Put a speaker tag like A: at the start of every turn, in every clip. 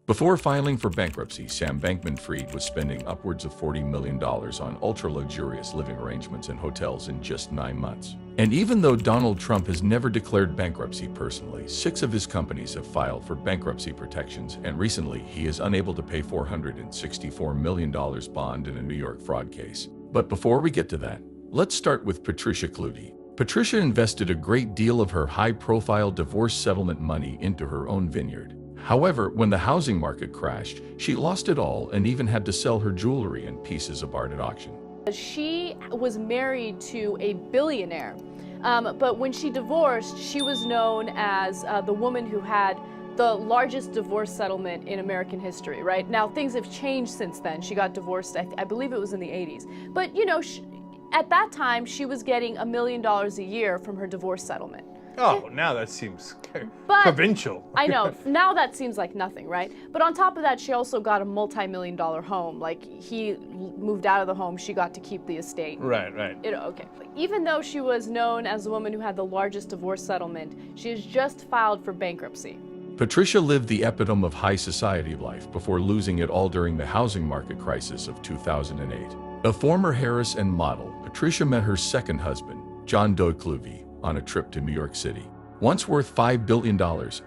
A: Before filing for bankruptcy, Sam Bankman-Fried was spending upwards of $40 million on ultra-luxurious living arrangements and hotels in just 9 months. And even though Donald Trump has never declared bankruptcy personally, 6 of his companies have filed for bankruptcy protections, and recently he is unable to pay $464 million bond in a New York fraud case. But before we get to that, let's start with Patricia Kluge. Patricia invested a great deal of her high-profile divorce settlement money into her own vineyard. However, when the housing market crashed, she lost it all and even had to sell her jewelry and pieces of art at auction.
B: She was married to a billionaire, but when she divorced, she was known as the woman who had the largest divorce settlement in American history, right? Now, things have changed since then. She got divorced, I believe it was in the 80s. But, you know, at that time, she was getting $1 million a year from her divorce settlement.
C: Oh, now that seems provincial.
B: I know. Now that seems like nothing, right? But on top of that, she also got a multi-million-dollar home. Like, he moved out of the home, she got to keep the estate.
C: Right.
B: Okay. Even though she was known as the woman who had the largest divorce settlement, she has just filed for bankruptcy.
A: Patricia lived the epitome of high society life before losing it all during the housing market crisis of 2008. A former Harris and model, Patricia met her second husband, John Doe Kluge, on a trip to New York City. Once worth $5 billion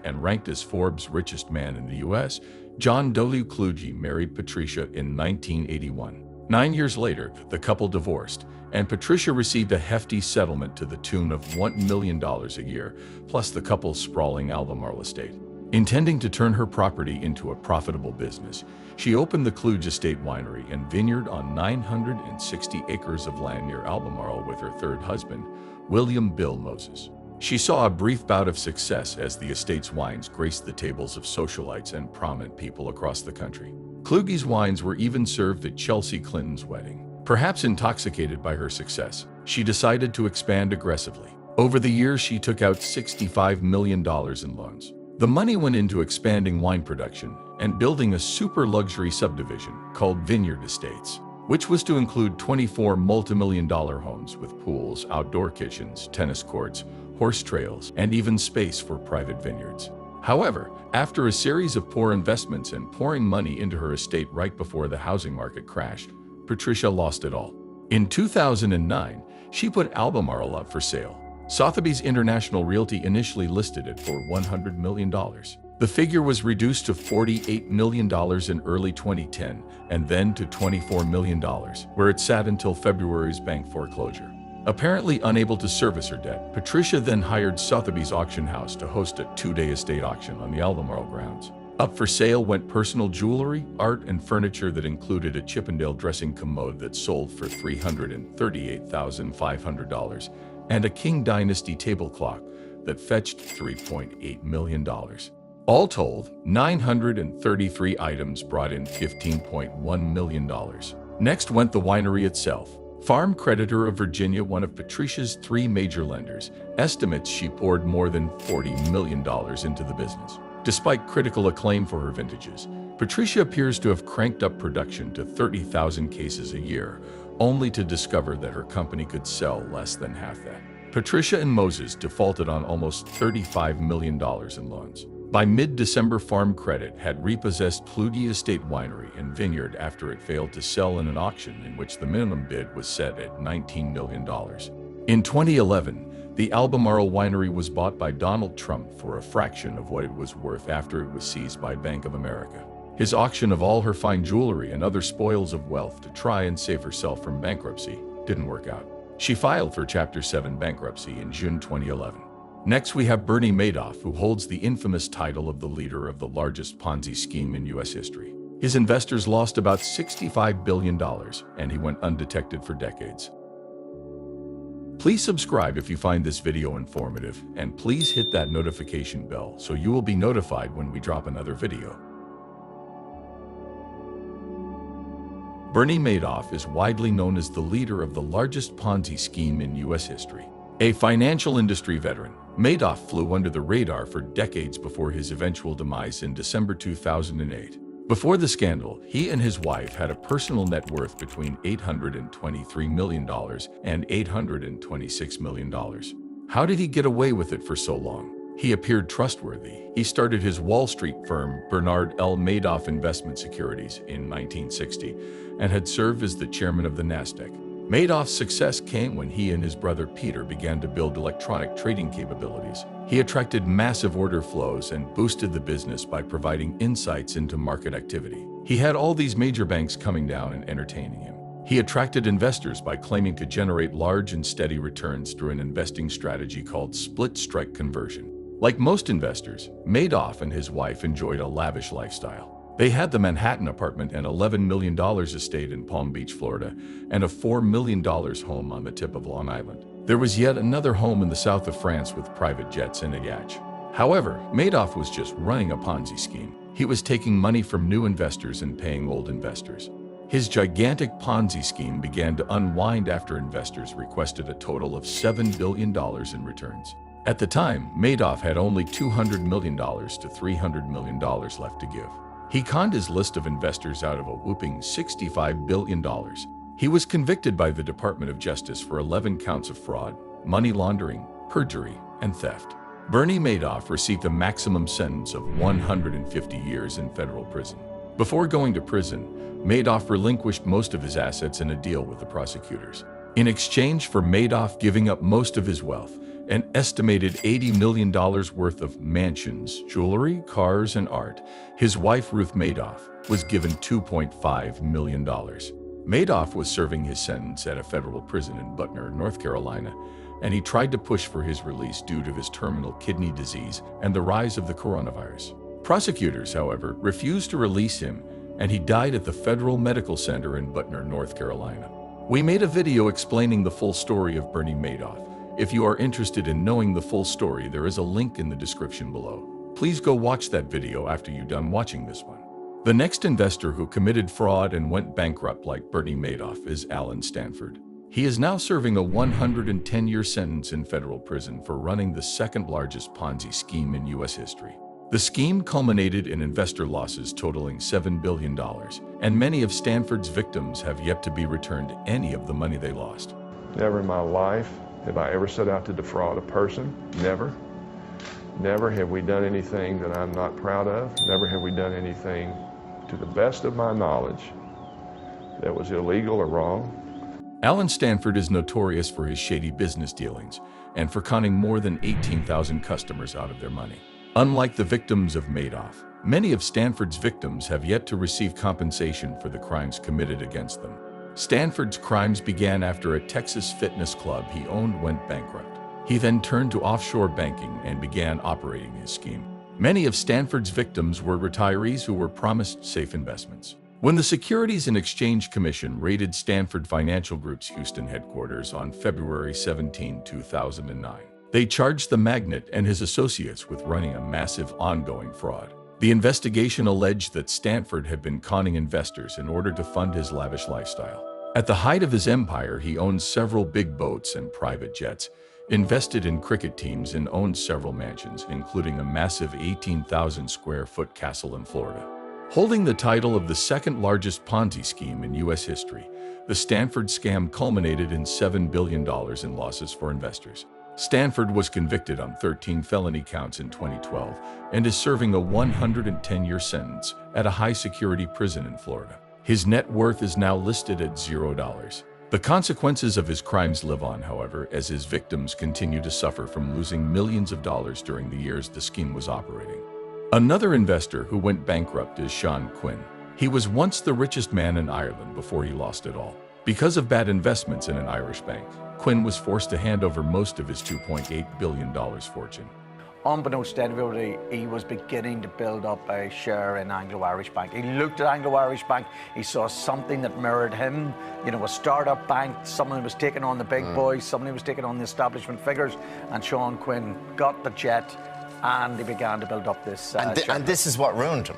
A: and ranked as Forbes' richest man in the U.S., John Doe Kluge married Patricia in 1981. 9 years later, the couple divorced, and Patricia received a hefty settlement to the tune of $1 million a year, plus the couple's sprawling Albemarle estate. Intending to turn her property into a profitable business, she opened the Kluge Estate Winery and Vineyard on 960 acres of land near Albemarle with her third husband, William Bill Moses. She saw a brief bout of success as the estate's wines graced the tables of socialites and prominent people across the country. Kluge's wines were even served at Chelsea Clinton's wedding. Perhaps intoxicated by her success, she decided to expand aggressively. Over the years, she took out $65 million in loans. The money went into expanding wine production and building a super-luxury subdivision called Vineyard Estates, which was to include 24 multi-million-dollar homes with pools, outdoor kitchens, tennis courts, horse trails, and even space for private vineyards. However, after a series of poor investments and pouring money into her estate right before the housing market crashed, Patricia lost it all. In 2009, she put Albemarle up for sale. Sotheby's International Realty initially listed it for $100 million. The figure was reduced to $48 million in early 2010 and then to $24 million, where it sat until February's bank foreclosure. Apparently unable to service her debt, Patricia then hired Sotheby's auction house to host a 2-day estate auction on the Albemarle grounds. Up for sale went personal jewelry, art, and furniture that included a Chippendale dressing commode that sold for $338,500 and a Qing Dynasty table clock that fetched $3.8 million. All told, 933 items brought in $15.1 million. Next went the winery itself. Farm Creditor of Virginia, one of Patricia's 3 major lenders, estimates she poured more than $40 million into the business. Despite critical acclaim for her vintages, Patricia appears to have cranked up production to 30,000 cases a year, only to discover that her company could sell less than half that. Patricia and Moses defaulted on almost $35 million in loans. By mid-December, Farm Credit had repossessed Kluge Estate Winery and Vineyard after it failed to sell in an auction in which the minimum bid was set at $19 million. In 2011, the Albemarle Winery was bought by Donald Trump for a fraction of what it was worth after it was seized by Bank of America. His auction of all her fine jewelry and other spoils of wealth to try and save herself from bankruptcy didn't work out. She filed for Chapter 7 bankruptcy in June 2011. Next, we have Bernie Madoff, who holds the infamous title of the leader of the largest Ponzi scheme in U.S. history. His investors lost about $65 billion, and he went undetected for decades. Please subscribe if you find this video informative, and please hit that notification bell so you will be notified when we drop another video. Bernie Madoff is widely known as the leader of the largest Ponzi scheme in U.S. history. A financial industry veteran, Madoff flew under the radar for decades before his eventual demise in December 2008. Before the scandal, he and his wife had a personal net worth between $823 million and $826 million. How did he get away with it for so long? He appeared trustworthy. He started his Wall Street firm, Bernard L. Madoff Investment Securities, in 1960 and had served as the chairman of the Nasdaq. Madoff's success came when he and his brother Peter began to build electronic trading capabilities. He attracted massive order flows and boosted the business by providing insights into market activity. He had all these major banks coming down and entertaining him. He attracted investors by claiming to generate large and steady returns through an investing strategy called split strike conversion. Like most investors, Madoff and his wife enjoyed a lavish lifestyle. They had the Manhattan apartment and $11 million estate in Palm Beach, Florida, and a $4 million home on the tip of Long Island. There was yet another home in the south of France with private jets and a yacht. However, Madoff was just running a Ponzi scheme. He was taking money from new investors and paying old investors. His gigantic Ponzi scheme began to unwind after investors requested a total of $7 billion in returns. At the time, Madoff had only $200 million to $300 million left to give. He conned his list of investors out of a whopping $65 billion. He was convicted by the Department of Justice for 11 counts of fraud, money laundering, perjury, and theft. Bernie Madoff received a maximum sentence of 150 years in federal prison. Before going to prison, Madoff relinquished most of his assets in a deal with the prosecutors. In exchange for Madoff giving up most of his wealth, an estimated $80 million worth of mansions, jewelry, cars, and art, his wife Ruth Madoff was given $2.5 million. Madoff was serving his sentence at a federal prison in Butner, North Carolina, and he tried to push for his release due to his terminal kidney disease and the rise of the coronavirus. Prosecutors, however, refused to release him, and he died at the Federal Medical Center in Butner, North Carolina. We made a video explaining the full story of Bernie Madoff. If you are interested in knowing the full story, there is a link in the description below. Please go watch that video after you're done watching this one. The next investor who committed fraud and went bankrupt like Bernie Madoff is Alan Stanford. He is now serving a 110-year sentence in federal prison for running the second largest Ponzi scheme in U.S. history. The scheme culminated in investor losses totaling $7 billion, and many of Stanford's victims have yet to be returned any of the money they lost.
D: Never in my life have I ever set out to defraud a person. Never. Never have we done anything that I'm not proud of. Never have we done anything, to the best of my knowledge, that was illegal or wrong.
A: Alan Stanford is notorious for his shady business dealings and for conning more than 18,000 customers out of their money. Unlike the victims of Madoff, many of Stanford's victims have yet to receive compensation for the crimes committed against them. Stanford's crimes began after a Texas fitness club he owned went bankrupt. He then turned to offshore banking and began operating his scheme. Many of Stanford's victims were retirees who were promised safe investments. When the Securities and Exchange Commission raided Stanford Financial Group's Houston headquarters on February 17, 2009, they charged the magnate and his associates with running a massive ongoing fraud. The investigation alleged that Stanford had been conning investors in order to fund his lavish lifestyle. At the height of his empire, he owned several big boats and private jets, invested in cricket teams, and owned several mansions, including a massive 18,000-square-foot castle in Florida. Holding the title of the second largest Ponzi scheme in U.S. history, the Stanford scam culminated in $7 billion in losses for investors. Stanford was convicted on 13 felony counts in 2012 and is serving a 110-year sentence at a high-security prison in Florida. His net worth is now listed at $0. The consequences of his crimes live on, however, as his victims continue to suffer from losing millions of dollars during the years the scheme was operating. Another investor who went bankrupt is Quinn. He was once the richest man in Ireland before he lost it all. Because of bad investments in an Irish bank, Quinn was forced to hand over most of his $2.8 billion fortune.
E: Unbeknownst to everybody, he was beginning to build up a share in Anglo-Irish Bank. He looked at Anglo-Irish Bank, he saw something that mirrored him, a startup bank, someone who was taking on the big boys, someone who was taking on the establishment figures, and Sean Quinn got the jet and he began to build up this
F: and this is what ruined him.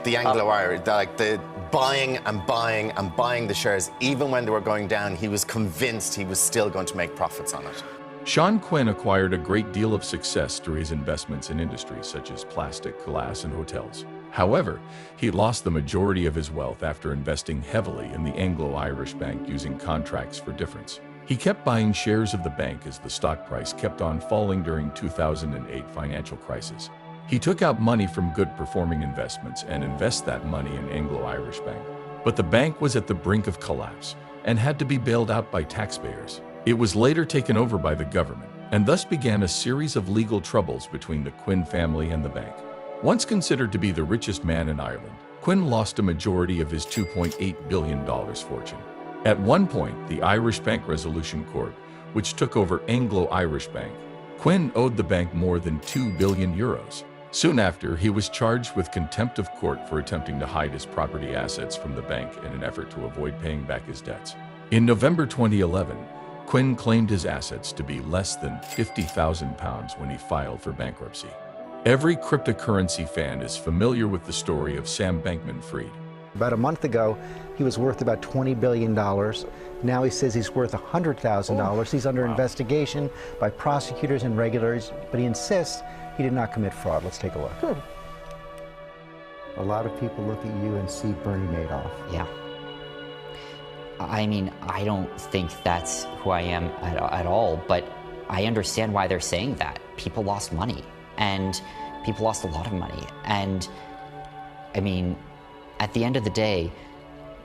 F: The Anglo-Irish, the buying and buying and buying the shares, even when they were going down, he was convinced he was still going to make profits on it.
A: Sean Quinn acquired a great deal of success through his investments in industries such as plastic, glass, and hotels. However, he lost the majority of his wealth after investing heavily in the Anglo-Irish Bank using contracts for difference. He kept buying shares of the bank as the stock price kept on falling during 2008 financial crisis. He took out money from good-performing investments and invested that money in Anglo-Irish Bank. But the bank was at the brink of collapse and had to be bailed out by taxpayers. It was later taken over by the government, and thus began a series of legal troubles between the Quinn family and the bank. Once considered to be the richest man in Ireland, Quinn lost a majority of his $2.8 billion fortune. At one point, the Irish Bank Resolution Court, which took over Anglo-Irish Bank, Quinn owed the bank more than €2 billion. Soon after, he was charged with contempt of court for attempting to hide his property assets from the bank in an effort to avoid paying back his debts. In November 2011, Quinn claimed his assets to be less than £50,000 when he filed for bankruptcy. Every cryptocurrency fan is familiar with the story of Sam Bankman-Fried.
G: About a month ago, he was worth about $20 billion. Now he says he's worth $100,000. He's under investigation by prosecutors and regulators, but he insists he did not commit fraud. Let's take a look. A lot of people look at you and see Bernie Madoff.
H: Yeah. I mean, I don't think that's who I am at all, but I understand why they're saying that. People lost money, and people lost a lot of money. And I mean, at the end of the day,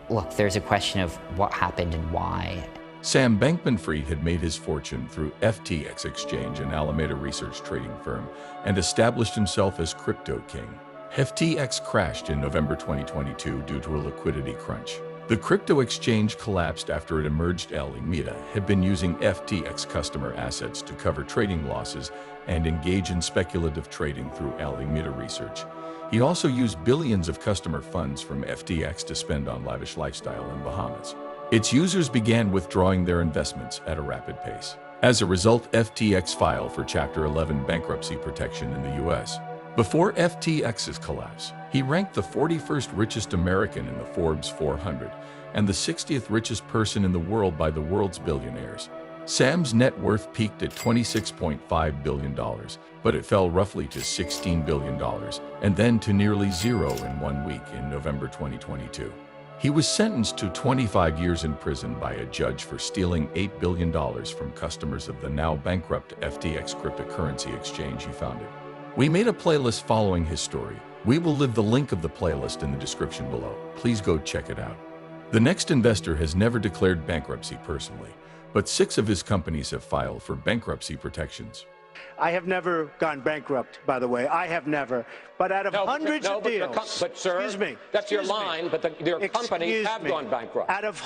H: look, there's a question of what happened and why.
A: Sam Bankman-Fried had made his fortune through FTX Exchange, an Alameda research trading firm, and established himself as Crypto King. FTX crashed in November 2022 due to a liquidity crunch. The crypto exchange collapsed after it emerged Alameda had been using FTX customer assets to cover trading losses and engage in speculative trading through Alameda research. He also used billions of customer funds from FTX to spend on lavish lifestyle in Bahamas. Its users began withdrawing their investments at a rapid pace. As a result, FTX filed for Chapter 11 bankruptcy protection in the U.S. Before FTX's collapse, he ranked the 41st richest American in the Forbes 400 and the 60th richest person in the world by the world's billionaires. Sam's net worth peaked at $26.5 billion, but it fell roughly to $16 billion and then to nearly zero in 1 week in November 2022. He was sentenced to 25 years in prison by a judge for stealing $8 billion from customers of the now bankrupt FTX cryptocurrency exchange he founded. We made a playlist following his story. We will leave the link of the playlist in the description below. Please go check it out. The next investor has never declared bankruptcy personally, but 6 of his companies have filed for bankruptcy protections.
I: I have never gone bankrupt, by the way. I have never. But out of hundreds of deals...
J: But, sir,
I: excuse me.
J: That's your line, but their companies have gone bankrupt.
I: Out of...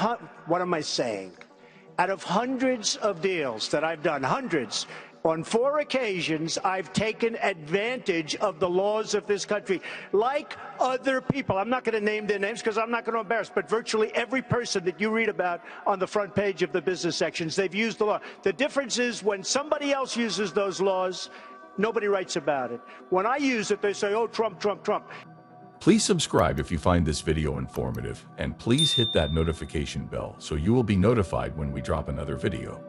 I: What am I saying? Out of hundreds of deals that I've done, hundreds, on 4 occasions, I've taken advantage of the laws of this country, like other people. I'm not going to name their names because I'm not going to embarrass, but virtually every person that you read about on the front page of the business sections, they've used the law. The difference is when somebody else uses those laws, nobody writes about it. When I use it, they say, oh, Trump, Trump, Trump.
A: Please subscribe if you find this video informative, and please hit that notification bell so you will be notified when we drop another video.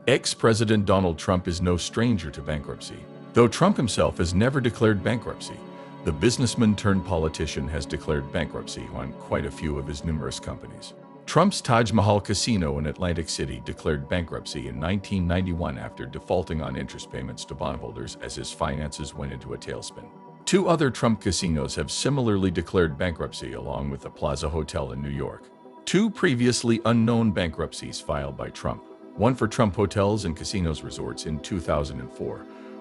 A: Ex-President Donald Trump is no stranger to bankruptcy. Though Trump himself has never declared bankruptcy, the businessman-turned-politician has declared bankruptcy on quite a few of his numerous companies. Trump's Taj Mahal Casino in Atlantic City declared bankruptcy in 1991 after defaulting on interest payments to bondholders as his finances went into a tailspin. 2 other Trump casinos have similarly declared bankruptcy, along with the Plaza Hotel in New York. 2 previously unknown bankruptcies filed by Trump. One for Trump Hotels and Casinos Resorts in 2004,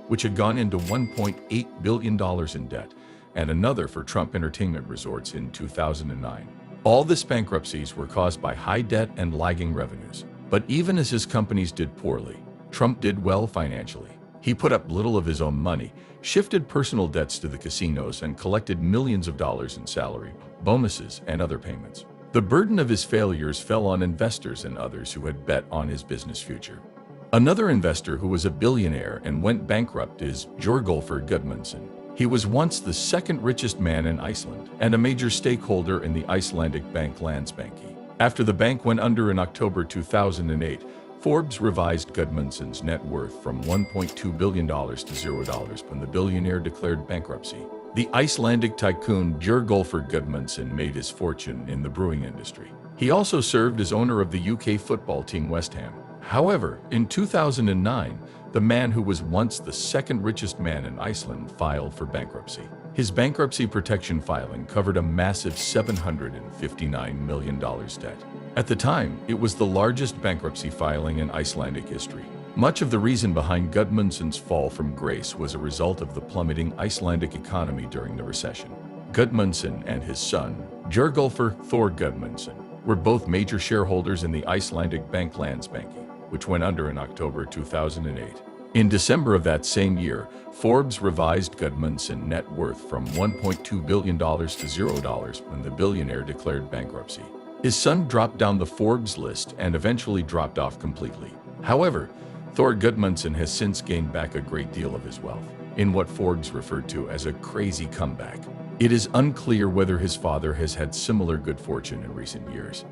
A: which had gone into $1.8 billion in debt, and another for Trump Entertainment Resorts in 2009. All these bankruptcies were caused by high debt and lagging revenues. But even as his companies did poorly, Trump did well financially. He put up little of his own money, shifted personal debts to the casinos, and collected millions of dollars in salary, bonuses, and other payments. The burden of his failures fell on investors and others who had bet on his business future. Another investor who was a billionaire and went bankrupt is Björgólfur Gudmundsson. He was once the 2nd richest man in Iceland and a major stakeholder in the Icelandic bank Landsbanki. After the bank went under in October 2008, Forbes revised Gudmundsson's net worth from $1.2 billion to $0 when the billionaire declared bankruptcy. The Icelandic tycoon Björgólfur Gudmundsson made his fortune in the brewing industry. He also served as owner of the UK football team West Ham. However, in 2009, the man who was once the second richest man in Iceland filed for bankruptcy. His bankruptcy protection filing covered a massive $759 million debt. At the time, it was the largest bankruptcy filing in Icelandic history. Much of the reason behind Gudmundsson's fall from grace was a result of the plummeting Icelandic economy during the recession. Gudmundsson and his son, Jörgulfur Thor Gudmundsson, were both major shareholders in the Icelandic bank Landsbanki, which went under in October 2008. In December of that same year, Forbes revised Gudmundsson's net worth from $1.2 billion to $0 when the billionaire declared bankruptcy. His son dropped down the Forbes list and eventually dropped off completely. However, Thor Gudmundsson has since gained back a great deal of his wealth, in what Forbes referred to as a crazy comeback. It is unclear whether his father has had similar good fortune in recent years.